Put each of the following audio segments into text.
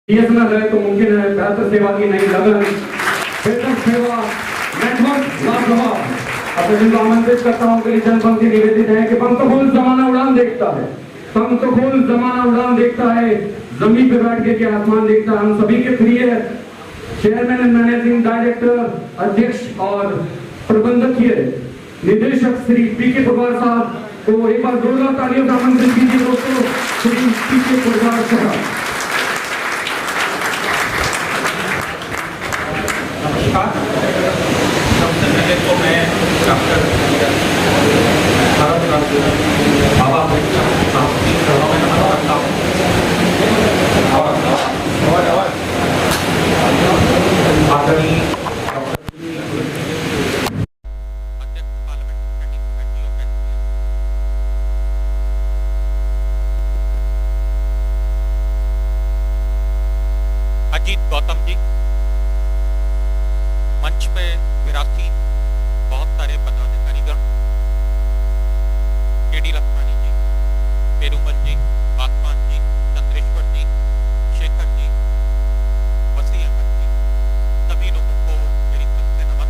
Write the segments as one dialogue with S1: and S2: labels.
S1: BSNL है तो मुमकिन है बेहतर सेवा की नई लगन, बेहतर सेवा नेटवर्क लाजवाब। अब जिनको आमंत्रित करता हूँ कि जनपंक्ति निवेदित है कि पंतफूल जमाना उड़ान देखता है, पंतफूल जमाना उड़ान देखता है, जमीन पे बैठ के आसमान देखता है। हम सभी के प्रिय चेयरमैन एंड मैनेजिंग डायरेक्टर, अध्यक्ष और प्रबंधकीय निदेशक श्री पीके पवार साहब को एक बार जोरदार तालियों से आमंत्रित कीजिए दोस्तों। श्री पीके पवार साहब।
S2: सबसे पहले तो मैं डॉक्टर भारत रत्न बाबा साहब की चरणों में नमन करता हूँ और आदरणीय अजीत गौतम जी, मंच पे विरासी बहुत सारे पदाधिकारीगण, केडी लखमानी जी, पेरूमल जी, पासवान जी, चंद्रेश्वर जी, शेखर जी, वसी अहमद जी, सभी लोगों को मेरी तरफ से नमन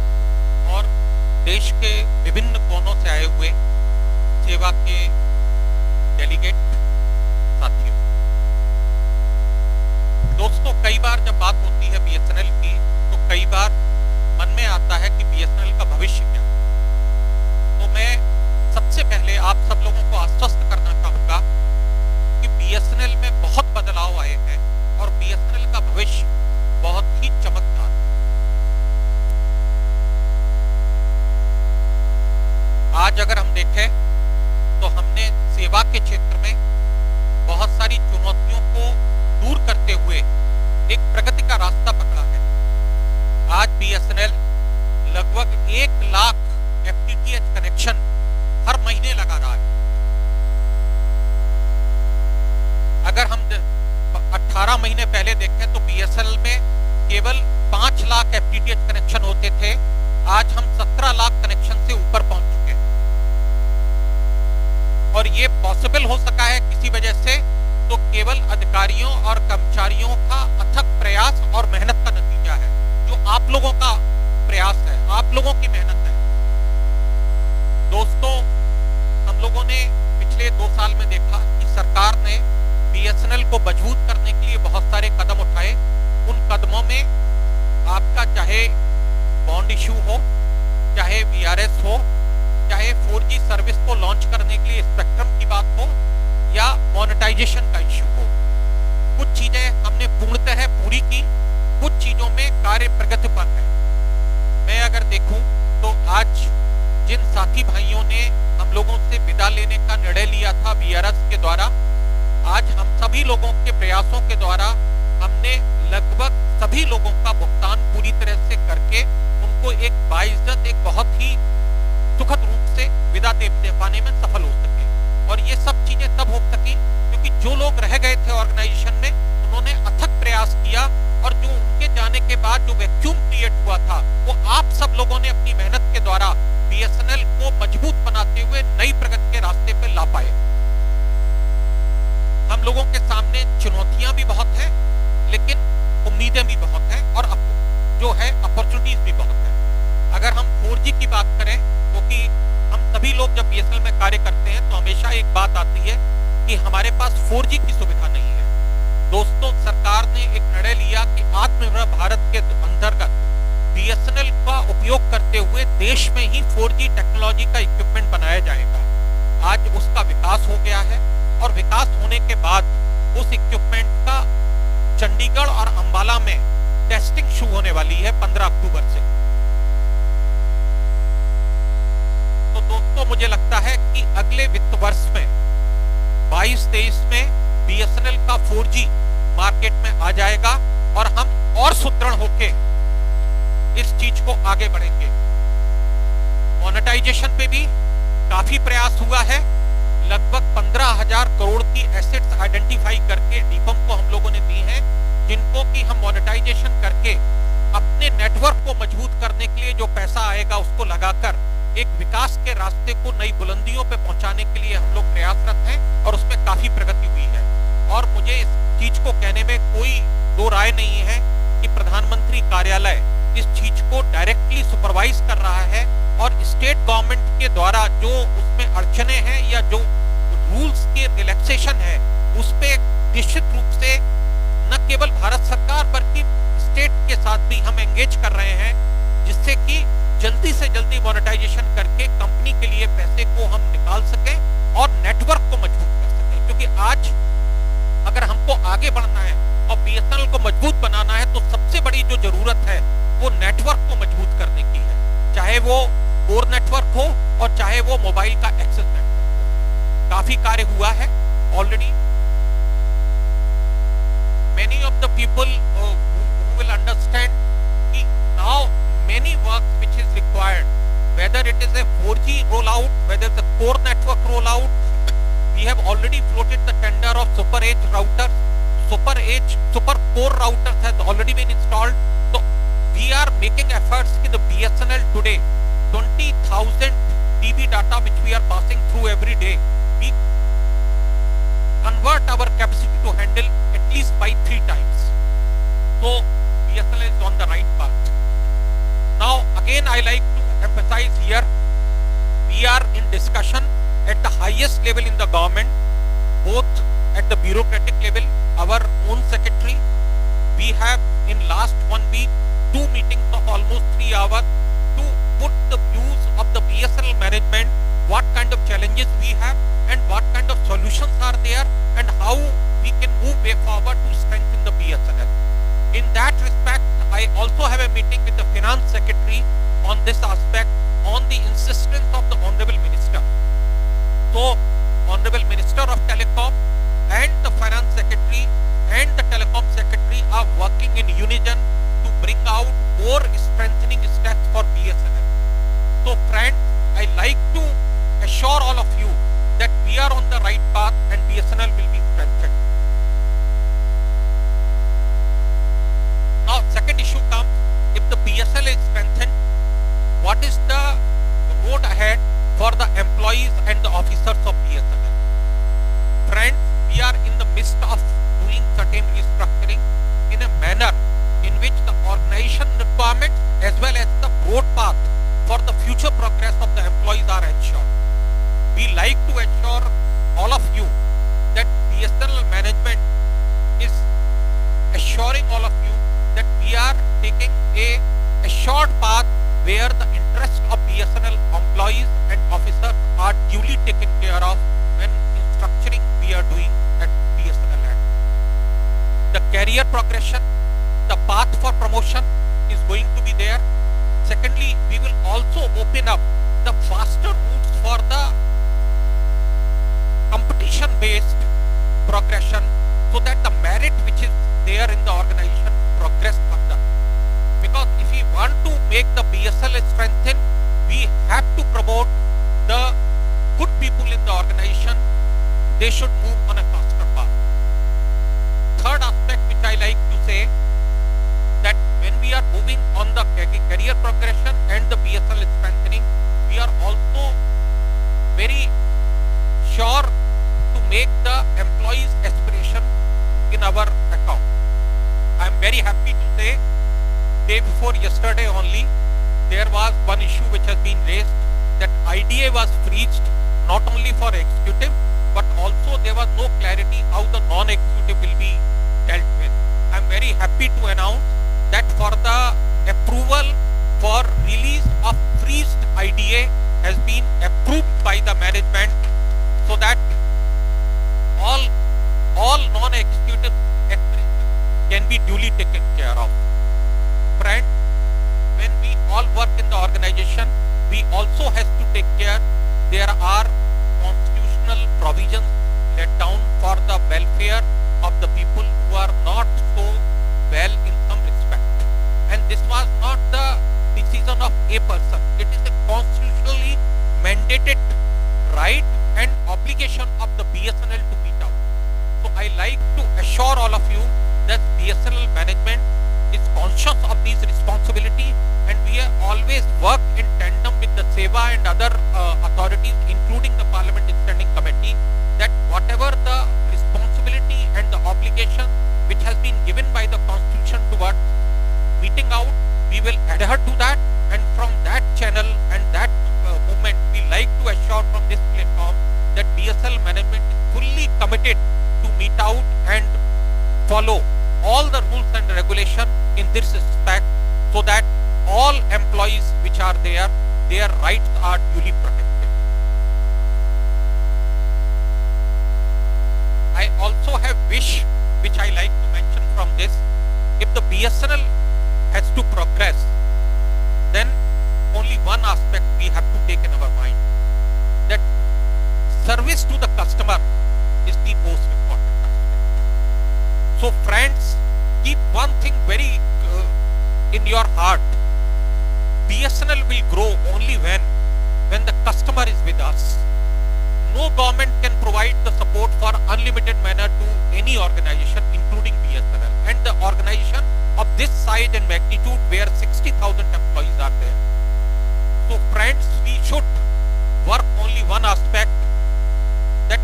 S2: और देश के विभिन्न कोनों से आए हुए सेवा के डेलीगेट साथियों। दोस्तों, कई बार जब बात होती है बीएसएनएल की तो कई बार मन में आता है कि बीएसएनएल का भविष्य क्या है। तो मैं सबसे पहले आप सब लोगों को आश्वस्त करना चाहूंगा कि बीएसएनएल में बहुत बदलाव आए हैं और बीएसएनएल का भविष्य बहुत ही चमकदार है। आज अगर हम देखें तो हमने सेवा के क्षेत्र में बहुत सारी चुनौतियों को दूर करते हुए एक प्रगति का रास्ता पकड़ा है। आज बीएसएनएल लगभग 1 लाख एफटीटीएच कनेक्शन हर महीने लगा रहा है। अगर हम 18 महीने पहले देखें तो बीएसएनएल में केवल 5 लाख एफटीटीएच कनेक्शन होते थे। आज हम 17 लाख कनेक्शन से ऊपर पहुंच चुके हैं और ये पॉसिबल हो सका है किसी वजह से तो केवल अधिकारियों और कर्मचारियों का अथक प्रयास और मेहनत का नतीजा है, जो आप लोगों का प्रयास है, आप लोगों की मेहनत है। दोस्तों, हम लोगों ने पिछले 2 साल में देखा कि सरकार ने बीएसएनएल को मजबूत करने के लिए बहुत सारे कदम उठाए। उन कदमों में आपका चाहे बॉन्ड इश्यू हो, चाहे वीआरएस हो, चाहे 4G सर्विस को लॉन्च करने के लिए स्पेक्ट्रम की बात हो या मोनेटाइजेशन का इश्यू हो। कुछ चीजें हमने पूर्णतः पूरी की, कुछ चीजों में कार्य प्रगति पर है। मैं अगर देखूं तो आज जिन साथी भाइयों ने हम लोगों से विदा लेने का निर्णय लिया था वीआरएस के द्वारा, आज हम सभी लोगों के प्रयासों के द्वारा हमने लगभग सभी लोगों का भुगतान पूरी तरह से करके उनको एक बाइज्जत, एक बहुत ही सुखद रूप से विदा दे पाने में सफल हो सके। और ये सब चीजें तब हो सकी क्योंकि जो लोग रह गए थे ऑर्गेनाइजेशन में, उन्होंने अथक प्रयास किया और जो उनके जाने के बाद जो वैक्यूम क्रिएट हुआ था वो आप सब लोगों ने अपनी मेहनत के द्वारा बीएसएनएल को मजबूत बनाते हुए नई प्रगति के रास्ते पे ला पाए। हम लोगों के सामने चुनौतियां भी बहुत हैं, लेकिन उम्मीदें भी बहुत हैं और जो है अपॉर्चुनिटीज भी बहुत है। अगर हम 4G की बात करें, क्योंकि हम सभी लोग जब बीएसएनएल में कार्य करते हैं तो हमेशा एक बात आती है कि हमारे पास 4G की सुविधा नहीं है। दोस्तों, सरकार ने एक निर्णय लिया कि आत्मनिर्भर भारत के अंतर्गत बीएसएनएल का उपयोग करते हुए देश में ही 4G टेक्नोलॉजी का इक्विपमेंट बनाया जाएगा। आज उसका विकास हो गया है और विकास होने के बाद उस इक्विपमेंट का चंडीगढ़ और अंबाला में टेस्टिंग शुरू होने वाली है 15 अक्टूबर से। तो दोस्तों, मुझे लगता है कि अगले वित्त वर्ष में 22-23 में बीएसएनएल का 4G मार्केट में आ जाएगा और हम और सुदृढ़ होके इस चीज को आगे बढ़ेंगे। मोनेटाइजेशन पे भी काफी प्रयास हुआ है। लगभग 15,000 करोड़ की एसेट्स आइडेंटिफाई करके डीपम को हम लोगों ने दी हैं, जिनको कि हम मोनेटाइजेशन करके अपने नेटवर्क को मजबूत करने के लिए जो पैसा आएगा उसको लगाकर एक विकास के रास्ते को नई बुलंदियों पे पहुंचाने के लिए हम लोग प्रयासरत हैं और उसमें काफी प्रगति हुई है। और मुझे इस चीज को कहने में कोई दो उपाय नहीं है कि प्रधानमंत्री कार्यालय इस चीज को डायरेक्टली सुपरवाइज कर रहा है और स्टेट गवर्नमेंट के द्वारा जो उसमें अड़चने हैं या जो रूल्स के रिलैक्सेशन है उस पे निश्चित रूप से न केवल भारत सरकार बल्कि स्टेट के साथ भी हम एंगेज कर रहे हैं, जिससे कि जल्दी से जल्दी मोनेटाइजेशन करके कंपनी के लिए पैसे को हम निकाल सकें और नेटवर्क को मजबूत कर सकें। क्योंकि आज अगर हमको आगे बढ़ना है और बीएसएनएल को मजबूत बनाना है तो सबसे बड़ी जो जरूरत है वो नेटवर्क को मजबूत करने की है, चाहे वो कोर नेटवर्क हो और चाहे वो मोबाइल का एक्सेस नेटवर्क हो। काफी कार्य हुआ है already. Many of the people who will understand कि now many work which is required, whether it is a 4G rollout, whether it's a core network rollout, we have already floated the tender of Super Edge routers. Super core routers has already been installed. So we are making efforts कि the BSNL today 20,000 TB data which we are passing through every day, we convert our capacity to handle at least by 3 times. So BSNL is on the right path. Now again I like to emphasize here, we are in discussion at the highest level in the government, both at the bureaucratic level, our own secretary. We have in last 1 week 2 meetings of almost 3 hours to put the views of the BSNL management, what kind of challenges we have and what kind of solutions are there and how we can move way forward to strengthen the BSNL. In that respect, I also have a meeting with the Finance Secretary on this aspect on the insistence of the Honorable Minister. So, Honorable Minister of Telecom and the Finance Secretary and the Telecom Secretary are working in unison to bring out more strengthening steps for BSNL. So friends, I like to assure all of you that we are on the right path and BSNL will be strengthened. Now second issue comes, if the BSNL is strengthened, what is the road ahead for the employees and the officers of BSNL? Friends, we are in the midst of doing certain restructuring in a manner in which the organization requirements as well as the road path for the future progress of the employees are ensured. We like to assure all of you that BSNL management is assuring all of you that we are taking a assured path where the interests of BSNL employees and officers are duly taken care of when structuring we are doing at BSNL end. The career progression, the path for promotion is going to be there. Secondly, we will also open up the faster routes for the competition based progression so that the merit which is there in the organization progress further. Because if we want to make the BSNL strengthen, we have to promote the good people in the organization. They should move on a faster path. Third aspect which I like to say, that when we are moving on the career progression and the BSNL strengthening, we are also very sure to make the employees' aspiration in our account. I am very happy to say, day before yesterday only, there was one issue which has been raised, that IDA was freezed not only for executive, but also there was no clarity how the non-executive will be dealt with. I am very happy to announce that for the approval for release of freezed IDA has been approved by the management, so that all non-executive aspirations can be duly taken care of. Friends, when we all work in the organization, we also have to take care. There are constitutional provisions laid down for the welfare of the people who are not so well in some respect. And this was not the decision of a person. It is a constitutionally mandated right and obligation of the BSNL to meet out. So I like to assure all of you that BSNL management is conscious of these responsibilities, and we have always worked in tandem with the SEWA and other authorities, including the Parliament Standing Committee, that whatever the responsibility and the obligation which has been given by the Constitution will adhere to that, and from that channel and that movement, we like to assure from this platform that BSNL management is fully committed to meet out and follow all the rules and regulation in this respect, so that all employees which are there, their rights are duly protected. I also have wish which I like to mention from this. If the BSNL has to progress, then only one aspect we have to take in our mind, that service to the customer is the most important aspect. So friends, keep one thing very in your heart. BSNL will grow only when the customer is with us. No government can provide the support for unlimited manner to any organization, including BSNL, and the organization of this size and magnitude where 60,000 employees are there. So friends, we should work only one aspect, that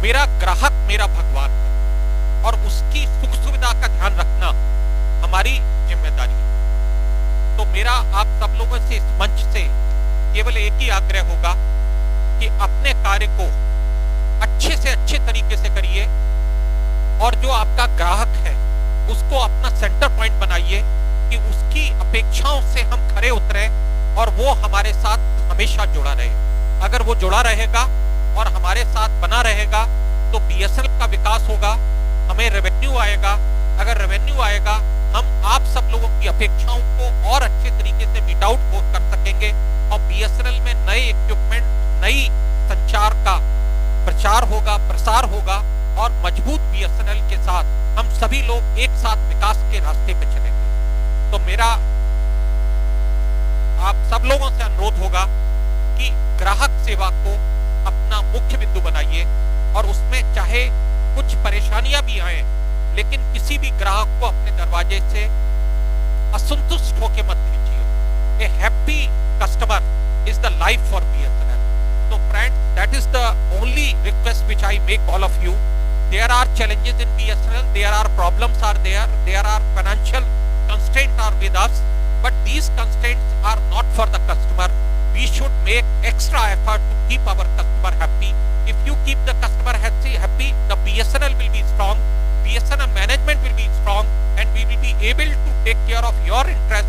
S2: मेरा ग्राहक मेरा भगवान है और उसकी सुख सुविधा का ध्यान रखना हमारी जिम्मेदारी है। तो मेरा आप सब लोगों से इस मंच से केवल एक ही आग्रह होगा कि अपने कार्य को अच्छे से अच्छे तरीके से करिए, और जो आपका ग्राहक है उसको अपना सेंटर पॉइंट बनाइए कि उसकी अपेक्षाओं से हम खरे उतरे और वो हमारे साथ हमेशा जुड़ा रहे। अगर वो जुड़ा रहेगा और हमारे साथ बना रहेगा तो BSNL का विकास होगा, हमें रेवेन्यू आएगा। अगर रेवेन्यू आएगा, हम आप सब लोगों की अपेक्षाओं को और अच्छे तरीके से मीट आउट कर सकेंगे, और BSNL में नए इक्विपमेंट, नई संचार का प्रचार होगा, प्रसार होगा, और मजबूत BSNL के साथ हम सभी लोग एक साथ विकास के रास्ते पे चलेंगे। तो मेरा आप सब लोगों से अनुरोध होगा कि ग्राहक सेवा को अपना मुख्य बिंदु बनाइए, और उसमें चाहे कुछ परेशानियां भी आए, लेकिन किसी भी ग्राहक को अपने दरवाजे से असंतुष्ट होकर मत भेजिए। ए happy customer is the life for BSNL. So friends, that is the only request which I make all of you. There are challenges in BSNL, there are problems are there are financial constraints are with us, but these constraints are not for the customer. We should make extra effort to keep our customer happy. If you keep the customer happy, the BSNL will be strong, BSNL management will be strong, and we will be able to take care of your interest